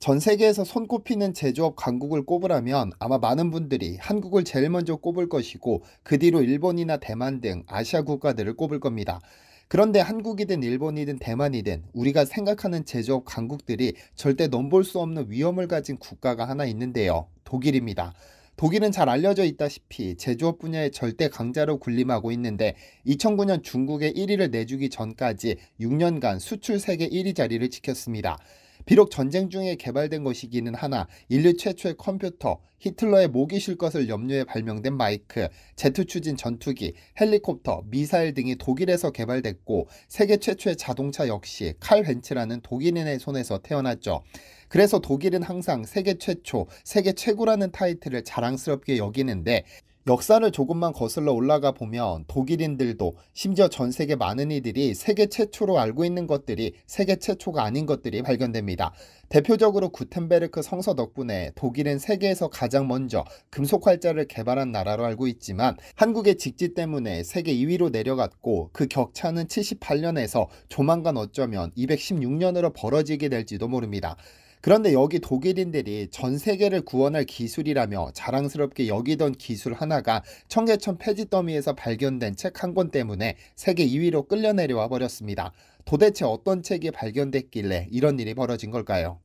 전 세계에서 손꼽히는 제조업 강국을 꼽으라면 아마 많은 분들이 한국을 제일 먼저 꼽을 것이고 그 뒤로 일본이나 대만 등 아시아 국가들을 꼽을 겁니다. 그런데 한국이든 일본이든 대만이든 우리가 생각하는 제조업 강국들이 절대 넘볼 수 없는 위험을 가진 국가가 하나 있는데요. 독일입니다. 독일은 잘 알려져 있다시피 제조업 분야의 절대 강자로 군림하고 있는데 2009년 중국에 1위를 내주기 전까지 6년간 수출 세계 1위 자리를 지켰습니다. 비록 전쟁 중에 개발된 것이기는 하나 인류 최초의 컴퓨터, 히틀러의 목이 쉴 것을 염려해 발명된 마이크, 제트 추진 전투기, 헬리콥터, 미사일 등이 독일에서 개발됐고 세계 최초의 자동차 역시 칼 벤츠라는 독일인의 손에서 태어났죠. 그래서 독일은 항상 세계 최초, 세계 최고라는 타이틀을 자랑스럽게 여기는데 역사를 조금만 거슬러 올라가 보면 독일인들도 심지어 전 세계 많은 이들이 세계 최초로 알고 있는 것들이 세계 최초가 아닌 것들이 발견됩니다. 대표적으로 구텐베르크 성서 덕분에 독일은 세계에서 가장 먼저 금속 활자를 개발한 나라로 알고 있지만 한국의 직지 때문에 세계 2위로 내려갔고 그 격차는 78년에서 조만간 어쩌면 216년으로 벌어지게 될지도 모릅니다. 그런데 여기 독일인들이 전 세계를 구원할 기술이라며 자랑스럽게 여기던 기술 하나가 청계천 폐지 더미에서 발견된 책 한 권 때문에 세계 2위로 끌려 내려와 버렸습니다. 도대체 어떤 책이 발견됐길래 이런 일이 벌어진 걸까요?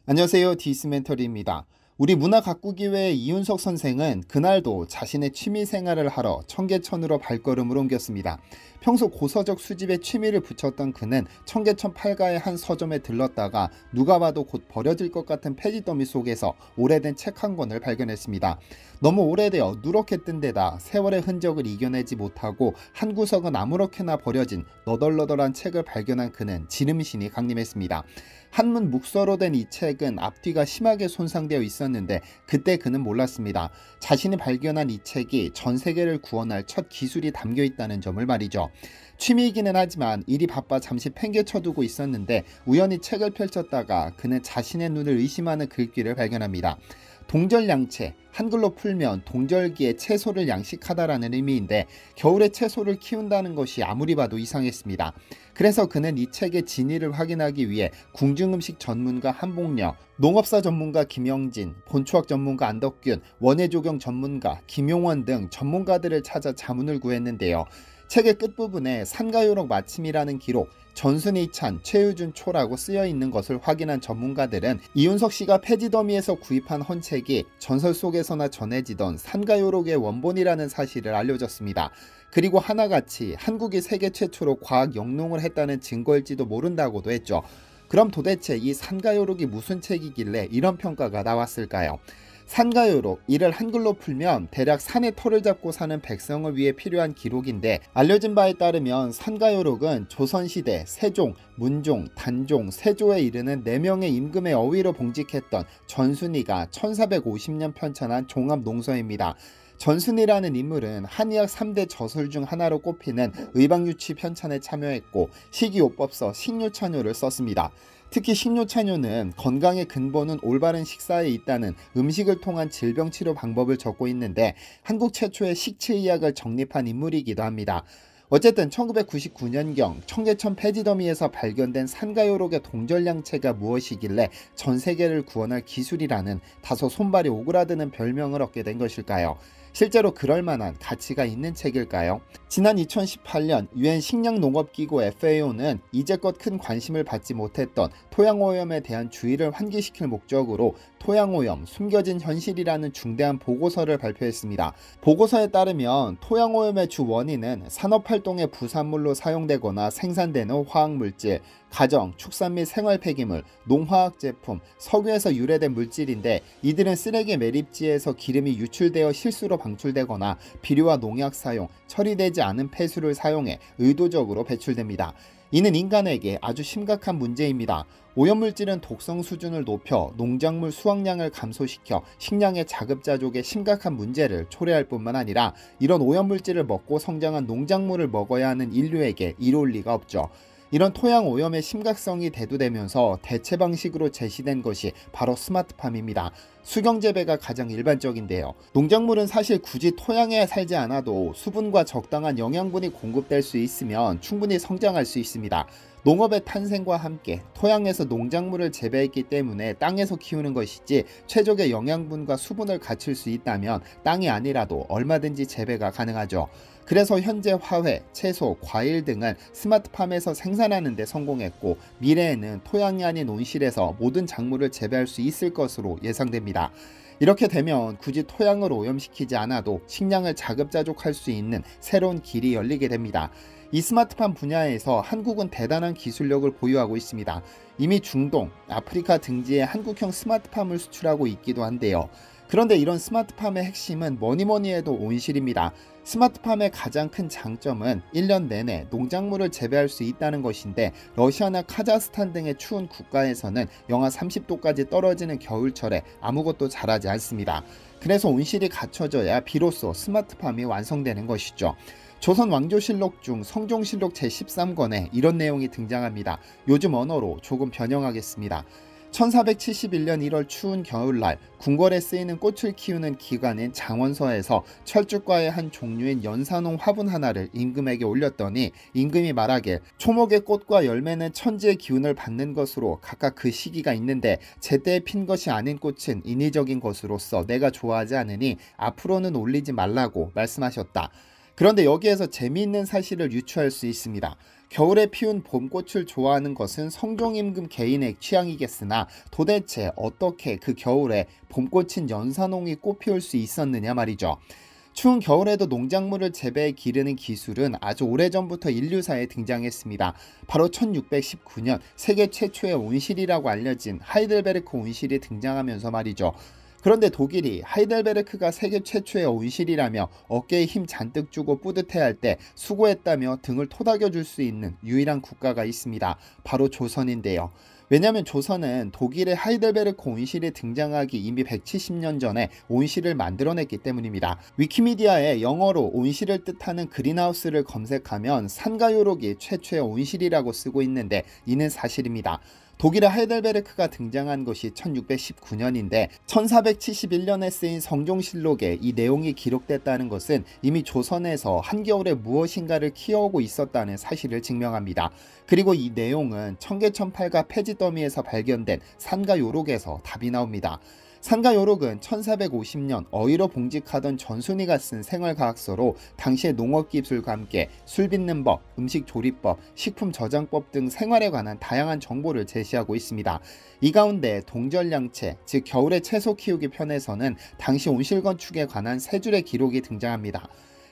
안녕하세요. 디스멘터리입니다. 우리 문화가꾸기회 이윤석 선생은 그날도 자신의 취미생활을 하러 청계천으로 발걸음을 옮겼습니다. 평소 고서적 수집에 취미를 붙였던 그는 청계천 팔가의 한 서점에 들렀다가 누가 봐도 곧 버려질 것 같은 폐지 더미 속에서 오래된 책 한 권을 발견했습니다. 너무 오래되어 누렇게 뜬 데다 세월의 흔적을 이겨내지 못하고 한 구석은 아무렇게나 버려진 너덜너덜한 책을 발견한 그는 지름신이 강림했습니다. 한문 묵서로 된 이 책은 앞뒤가 심하게 손상되어 있었는데 그때 그는 몰랐습니다. 자신이 발견한 이 책이 전 세계를 구원할 첫 기술이 담겨 있다는 점을 말이죠. 취미이기는 하지만 일이 바빠 잠시 팽개쳐두고 있었는데 우연히 책을 펼쳤다가 그는 자신의 눈을 의심하는 글귀를 발견합니다. 동절양채, 한글로 풀면 동절기에 채소를 양식하다라는 의미인데 겨울에 채소를 키운다는 것이 아무리 봐도 이상했습니다. 그래서 그는 이 책의 진위를 확인하기 위해 궁중음식 전문가 한복령, 농업사 전문가 김영진, 본추학 전문가 안덕균, 원예조경 전문가 김용원 등 전문가들을 찾아 자문을 구했는데요. 책의 끝부분에 산가요록 마침이라는 기록, 전순이찬, 최유준 초라고 쓰여 있는 것을 확인한 전문가들은 이윤석 씨가 폐지 더미에서 구입한 헌책이 전설 속에서나 전해지던 산가요록의 원본이라는 사실을 알려줬습니다. 그리고 하나같이 한국이 세계 최초로 과학 영농을 했다는 증거일지도 모른다고도 했죠. 그럼 도대체 이 산가요록이 무슨 책이길래 이런 평가가 나왔을까요? 산가요록, 이를 한글로 풀면 대략 산에 터를 잡고 사는 백성을 위해 필요한 기록인데 알려진 바에 따르면 산가요록은 조선시대 세종, 문종, 단종, 세조에 이르는 4명의 임금의 어위로 봉직했던 전순이가 1450년 편찬한 종합농서입니다. 전순이라는 인물은 한의학 3대 저술 중 하나로 꼽히는 의방유치 편찬에 참여했고 식이요법서 식료찬요를 썼습니다. 특히 식료찬요는 건강의 근본은 올바른 식사에 있다는 음식을 통한 질병치료 방법을 적고 있는데 한국 최초의 식치의학을 정립한 인물이기도 합니다. 어쨌든 1999년경 청계천 폐지 더미에서 발견된 산가요록의 동절양채가 무엇이길래 전 세계를 구원할 기술이라는 다소 손발이 오그라드는 별명을 얻게 된 것일까요? 실제로 그럴 만한 가치가 있는 책일까요? 지난 2018년 유엔 식량농업기구 FAO는 이제껏 큰 관심을 받지 못했던 토양오염에 대한 주의를 환기시킬 목적으로 토양오염 숨겨진 현실이라는 중대한 보고서를 발표했습니다. 보고서에 따르면 토양오염의 주 원인은 산업활동의 부산물로 사용되거나 생산되는 화학물질, 가정, 축산 및 생활 폐기물, 농화학 제품, 석유에서 유래된 물질인데 이들은 쓰레기 매립지에서 기름이 유출되어 실수로 방출되거나 비료와 농약 사용, 처리되지 않은 폐수를 사용해 의도적으로 배출됩니다. 이는 인간에게 아주 심각한 문제입니다. 오염물질은 독성 수준을 높여 농작물 수확량을 감소시켜 식량의 자급자족에 심각한 문제를 초래할 뿐만 아니라 이런 오염물질을 먹고 성장한 농작물을 먹어야 하는 인류에게 이로울 리가 없죠. 이런 토양 오염의 심각성이 대두되면서 대체 방식으로 제시된 것이 바로 스마트팜입니다. 수경 재배가 가장 일반적인데요. 농작물은 사실 굳이 토양에 살지 않아도 수분과 적당한 영양분이 공급될 수 있으면 충분히 성장할 수 있습니다. 농업의 탄생과 함께 토양에서 농작물을 재배했기 때문에 땅에서 키우는 것이지 최적의 영양분과 수분을 갖출 수 있다면 땅이 아니라도 얼마든지 재배가 가능하죠. 그래서 현재 화훼, 채소, 과일 등은 스마트팜에서 생산하는 데 성공했고 미래에는 토양이 아닌 온실에서 모든 작물을 재배할 수 있을 것으로 예상됩니다. 이렇게 되면 굳이 토양을 오염시키지 않아도 식량을 자급자족할 수 있는 새로운 길이 열리게 됩니다. 이 스마트팜 분야에서 한국은 대단한 기술력을 보유하고 있습니다. 이미 중동, 아프리카 등지에 한국형 스마트팜을 수출하고 있기도 한데요. 그런데 이런 스마트팜의 핵심은 뭐니뭐니 해도 온실입니다. 스마트팜의 가장 큰 장점은 1년 내내 농작물을 재배할 수 있다는 것인데 러시아나 카자흐스탄 등의 추운 국가에서는 영하 30도까지 떨어지는 겨울철에 아무것도 자라지 않습니다. 그래서 온실이 갖춰져야 비로소 스마트팜이 완성되는 것이죠. 조선 왕조실록 중 성종실록 제13권에 이런 내용이 등장합니다. 요즘 언어로 조금 변형하겠습니다. 1471년 1월 추운 겨울날 궁궐에 쓰이는 꽃을 키우는 기관인 장원서에서 철쭉과의 한 종류인 연산홍 화분 하나를 임금에게 올렸더니 임금이 말하길 초목의 꽃과 열매는 천지의 기운을 받는 것으로 각각 그 시기가 있는데 제때에 핀 것이 아닌 꽃은 인위적인 것으로서 내가 좋아하지 않으니 앞으로는 올리지 말라고 말씀하셨다. 그런데 여기에서 재미있는 사실을 유추할 수 있습니다. 겨울에 피운 봄꽃을 좋아하는 것은 성종임금 개인의 취향이겠으나 도대체 어떻게 그 겨울에 봄꽃인 연산홍이 꽃피울 수 있었느냐 말이죠. 추운 겨울에도 농작물을 재배해 기르는 기술은 아주 오래전부터 인류사에 등장했습니다. 바로 1619년 세계 최초의 온실이라고 알려진 하이델베르크 온실이 등장하면서 말이죠. 그런데 독일이 하이델베르크가 세계 최초의 온실이라며 어깨에 힘 잔뜩 주고 뿌듯해할 때 수고했다며 등을 토닥여 줄 수 있는 유일한 국가가 있습니다. 바로 조선인데요. 왜냐하면 조선은 독일의 하이델베르크 온실이 등장하기 이미 170년 전에 온실을 만들어냈기 때문입니다. 위키미디아에 영어로 온실을 뜻하는 그린하우스를 검색하면 산가요록이 최초의 온실이라고 쓰고 있는데 이는 사실입니다. 독일의 하이델베르크가 등장한 것이 1619년인데 1471년에 쓰인 성종실록에 이 내용이 기록됐다는 것은 이미 조선에서 한겨울에 무엇인가를 키워오고 있었다는 사실을 증명합니다. 그리고 이 내용은 청계천팔가 폐지 더미에서 발견된 산가요록에서 답이 나옵니다. 산가요록은 1450년 어휘로 봉직하던 전순이가 쓴 생활과학서로 당시의 농업기술과 함께 술 빚는 법, 음식 조리법, 식품 저장법 등 생활에 관한 다양한 정보를 제시하고 있습니다. 이 가운데 동절량채, 즉 겨울에 채소 키우기 편에서는 당시 온실 건축에 관한 세 줄의 기록이 등장합니다.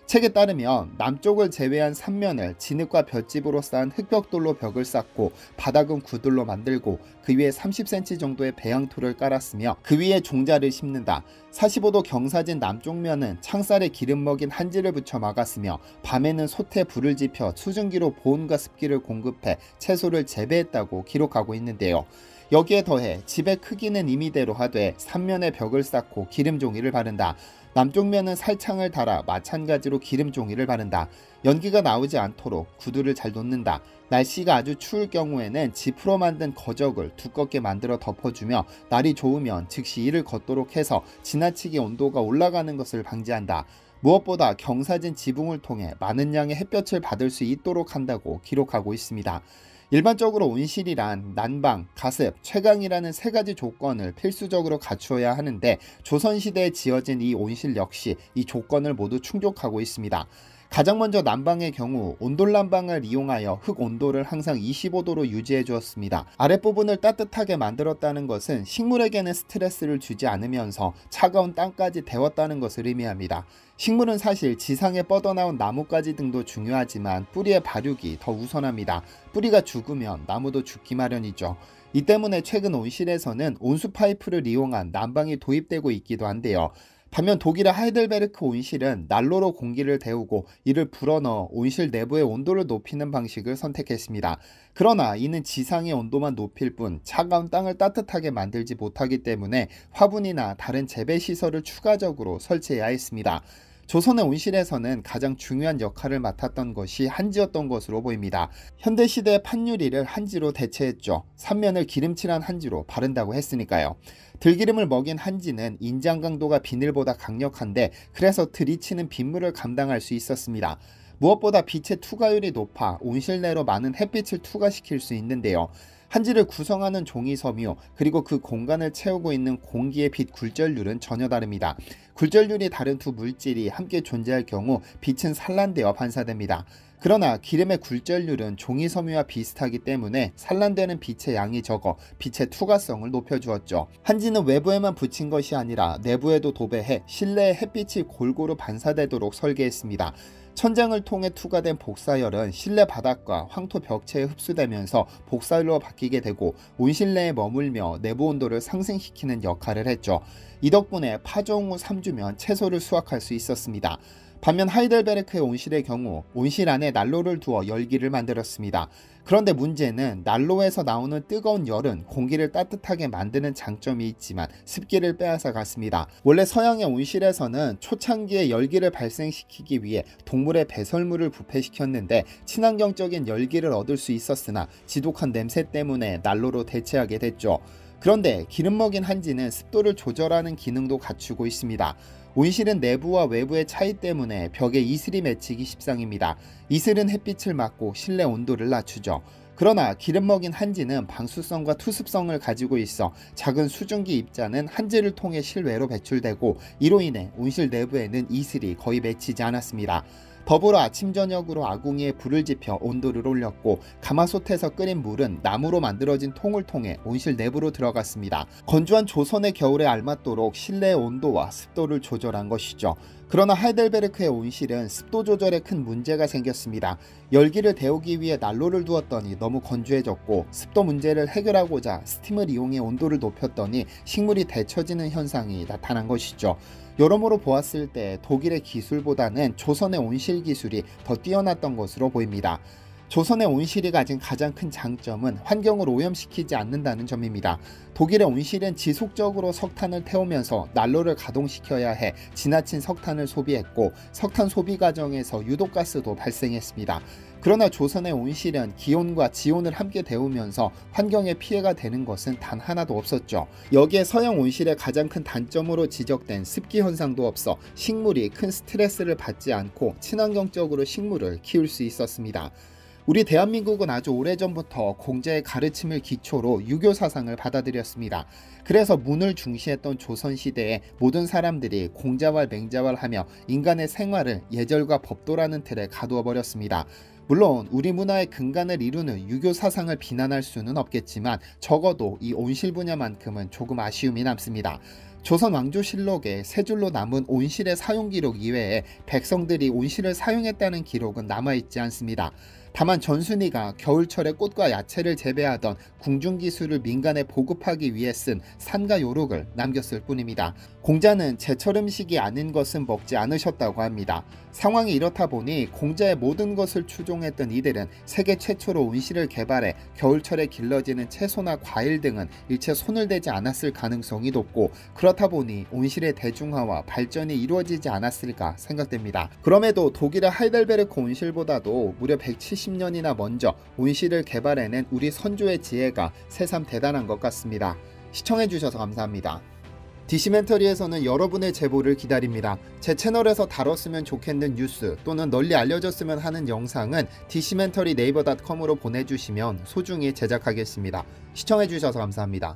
책에 따르면 남쪽을 제외한 3면을 진흙과 볏짚으로 쌓은 흙벽돌로 벽을 쌓고 바닥은 구들로 만들고 그 위에 30cm 정도의 배양토를 깔았으며 그 위에 종자를 심는다. 45도 경사진 남쪽 면은 창살에 기름 먹인 한지를 붙여 막았으며 밤에는 솥에 불을 지펴 수증기로 보온과 습기를 공급해 채소를 재배했다고 기록하고 있는데요. 여기에 더해 집의 크기는 임의대로 하되 3면에 벽을 쌓고 기름종이를 바른다. 남쪽 면은 살창을 달아 마찬가지로 기름종이를 바른다. 연기가 나오지 않도록 구두를 잘 놓는다. 날씨가 아주 추울 경우에는 지프로 만든 거적을 두껍게 만들어 덮어주며 날이 좋으면 즉시 이를 걷도록 해서 지나치게 온도가 올라가는 것을 방지한다. 무엇보다 경사진 지붕을 통해 많은 양의 햇볕을 받을 수 있도록 한다고 기록하고 있습니다. 일반적으로 온실이란 난방, 가습, 채광이라는 세 가지 조건을 필수적으로 갖추어야 하는데 조선시대에 지어진 이 온실 역시 이 조건을 모두 충족하고 있습니다. 가장 먼저 난방의 경우 온돌난방을 이용하여 흙 온도를 항상 25도로 유지해 주었습니다. 아랫부분을 따뜻하게 만들었다는 것은 식물에게는 스트레스를 주지 않으면서 차가운 땅까지 데웠다는 것을 의미합니다. 식물은 사실 지상에 뻗어나온 나뭇가지 등도 중요하지만 뿌리의 발육이 더 우선합니다. 뿌리가 죽으면 나무도 죽기 마련이죠. 이 때문에 최근 온실에서는 온수 파이프를 이용한 난방이 도입되고 있기도 한데요. 반면 독일의 하이델베르크 온실은 난로로 공기를 데우고 이를 불어넣어 온실 내부의 온도를 높이는 방식을 선택했습니다. 그러나 이는 지상의 온도만 높일 뿐 차가운 땅을 따뜻하게 만들지 못하기 때문에 화분이나 다른 재배시설을 추가적으로 설치해야 했습니다. 조선의 온실에서는 가장 중요한 역할을 맡았던 것이 한지였던 것으로 보입니다. 현대시대의 판유리를 한지로 대체했죠. 삼면을 기름칠한 한지로 바른다고 했으니까요. 들기름을 먹인 한지는 인장 강도가 비닐보다 강력한데 그래서 들이치는 빗물을 감당할 수 있었습니다. 무엇보다 빛의 투과율이 높아 온실 내로 많은 햇빛을 투과시킬 수 있는데요. 한지를 구성하는 종이섬유 그리고 그 공간을 채우고 있는 공기의 빛 굴절률은 전혀 다릅니다. 굴절률이 다른 두 물질이 함께 존재할 경우 빛은 산란되어 반사됩니다. 그러나 기름의 굴절률은 종이섬유와 비슷하기 때문에 산란되는 빛의 양이 적어 빛의 투과성을 높여주었죠. 한지는 외부에만 붙인 것이 아니라 내부에도 도배해 실내의 햇빛이 골고루 반사되도록 설계했습니다. 천장을 통해 투과된 복사열은 실내 바닥과 황토 벽체에 흡수되면서 복사열로 바뀌게 되고 온실내에 머물며 내부 온도를 상승시키는 역할을 했죠. 이 덕분에 파종 후 3주면 채소를 수확할 수 있었습니다. 반면 하이델베르크의 온실의 경우 온실 안에 난로를 두어 열기를 만들었습니다. 그런데 문제는 난로에서 나오는 뜨거운 열은 공기를 따뜻하게 만드는 장점이 있지만 습기를 빼앗아 갔습니다. 원래 서양의 온실에서는 초창기에 열기를 발생시키기 위해 동물의 배설물을 부패시켰는데 친환경적인 열기를 얻을 수 있었으나 지독한 냄새 때문에 난로로 대체하게 됐죠. 그런데 기름 먹인 한지는 습도를 조절하는 기능도 갖추고 있습니다. 온실은 내부와 외부의 차이 때문에 벽에 이슬이 맺히기 십상입니다. 이슬은 햇빛을 막고 실내 온도를 낮추죠. 그러나 기름 먹인 한지는 방수성과 투습성을 가지고 있어 작은 수증기 입자는 한지를 통해 실외로 배출되고 이로 인해 온실 내부에는 이슬이 거의 맺히지 않았습니다. 더불어 아침 저녁으로 아궁이에 불을 지펴 온도를 올렸고 가마솥에서 끓인 물은 나무로 만들어진 통을 통해 온실 내부로 들어갔습니다. 건조한 조선의 겨울에 알맞도록 실내의 온도와 습도를 조절한 것이죠. 그러나 하이델베르크의 온실은 습도 조절에 큰 문제가 생겼습니다. 열기를 데우기 위해 난로를 두었더니 너무 건조해졌고 습도 문제를 해결하고자 스팀을 이용해 온도를 높였더니 식물이 데쳐지는 현상이 나타난 것이죠. 여러모로 보았을 때 독일의 기술보다는 조선의 온실 기술이 더 뛰어났던 것으로 보입니다. 조선의 온실이 가진 가장 큰 장점은 환경을 오염시키지 않는다는 점입니다. 독일의 온실은 지속적으로 석탄을 태우면서 난로를 가동시켜야 해 지나친 석탄을 소비했고 석탄 소비 과정에서 유독가스도 발생했습니다. 그러나 조선의 온실은 기온과 지온을 함께 데우면서 환경에 피해가 되는 것은 단 하나도 없었죠. 여기에 서양 온실의 가장 큰 단점으로 지적된 습기 현상도 없어 식물이 큰 스트레스를 받지 않고 친환경적으로 식물을 키울 수 있었습니다. 우리 대한민국은 아주 오래전부터 공자의 가르침을 기초로 유교 사상을 받아들였습니다. 그래서 문을 중시했던 조선시대에 모든 사람들이 공자왈 맹자왈 하며 인간의 생활을 예절과 법도라는 틀에 가두어 버렸습니다. 물론 우리 문화의 근간을 이루는 유교 사상을 비난할 수는 없겠지만 적어도 이 온실 분야만큼은 조금 아쉬움이 남습니다. 조선 왕조실록에 세 줄로 남은 온실의 사용 기록 이외에 백성들이 온실을 사용했다는 기록은 남아있지 않습니다. 다만 전순이가 겨울철에 꽃과 야채를 재배하던 궁중기술을 민간에 보급하기 위해 쓴 산가 요록을 남겼을 뿐입니다. 공자는 제철 음식이 아닌 것은 먹지 않으셨다고 합니다. 상황이 이렇다 보니 공자의 모든 것을 추종했던 이들은 세계 최초로 온실을 개발해 겨울철에 길러지는 채소나 과일 등은 일체 손을 대지 않았을 가능성이 높고 그렇다 보니 온실의 대중화와 발전이 이루어지지 않았을까 생각됩니다. 그럼에도 독일의 하이델베르크 온실보다도 무려 170년이나 먼저 온실을 개발해낸 우리 선조의 지혜가 새삼 대단한 것 같습니다. 시청해주셔서 감사합니다. 디시멘터리에서는 여러분의 제보를 기다립니다. 제 채널에서 다뤘으면 좋겠는 뉴스 또는 널리 알려졌으면 하는 영상은 디시멘터리 네이버.com으로 보내주시면 소중히 제작하겠습니다. 시청해주셔서 감사합니다.